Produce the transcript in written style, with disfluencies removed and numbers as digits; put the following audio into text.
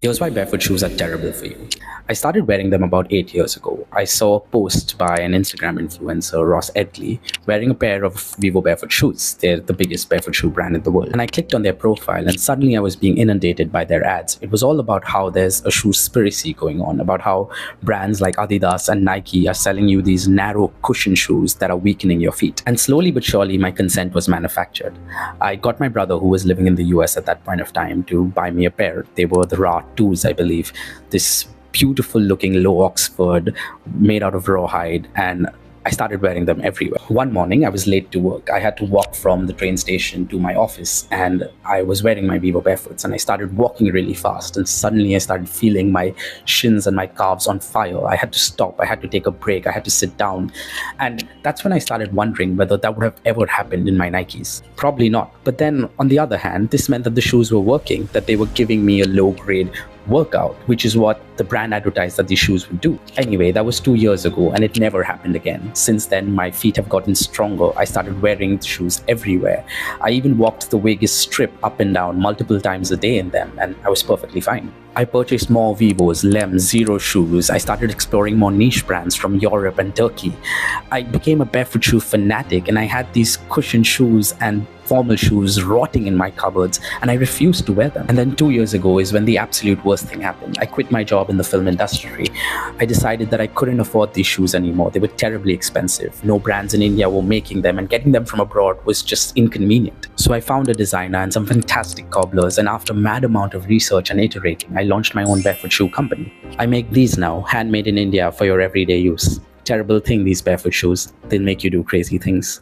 Here's why barefoot shoes are terrible for you. I started wearing them about 8 years ago. I saw a post by an Instagram influencer, Ross Edgley, wearing a pair of Vivo barefoot shoes. They're the biggest barefoot shoe brand in the world. And I clicked on their profile and suddenly I was being inundated by their ads. It was all about how there's a shoe conspiracy going on, about how brands like Adidas and Nike are selling you these narrow cushion shoes that are weakening your feet. And slowly but surely, my consent was manufactured. I got my brother, who was living in the US at that point of time, to buy me a pair. They were the Ra 2s, I believe. This beautiful looking low Oxford made out of rawhide, and I started wearing them everywhere. One morning, I was late to work. I had to walk from the train station to my office, and I was wearing my Vivo Barefoots, and I started walking really fast, and suddenly I started feeling my shins and my calves on fire. I had to stop. I had to take a break. I had to sit down. And that's when I started wondering whether that would have ever happened in my Nikes. Probably not. But then, on the other hand, this meant that the shoes were working, that they were giving me a low-grade workout, which is what the brand advertised that these shoes would do. Anyway, that was 2 years ago and it never happened again. Since then, my feet have gotten stronger. I started wearing shoes everywhere. I even walked the Vegas Strip up and down multiple times a day in them, and I was perfectly fine. I purchased more Vivos, Lems, Zero shoes. I started exploring more niche brands from Europe and Turkey. I became a barefoot shoe fanatic, and I had these cushion shoes and formal shoes rotting in my cupboards, and I refused to wear them. And then 2 years ago is when the absolute worst thing happened. I quit my job in the film industry. I decided that I couldn't afford these shoes anymore. They were terribly expensive. No brands in India were making them, and getting them from abroad was just inconvenient. So I found a designer and some fantastic cobblers, and after a mad amount of research and iterating, I launched my own barefoot shoe company. I make these now, handmade in India for your everyday use. Terrible thing, these barefoot shoes. They'll make you do crazy things.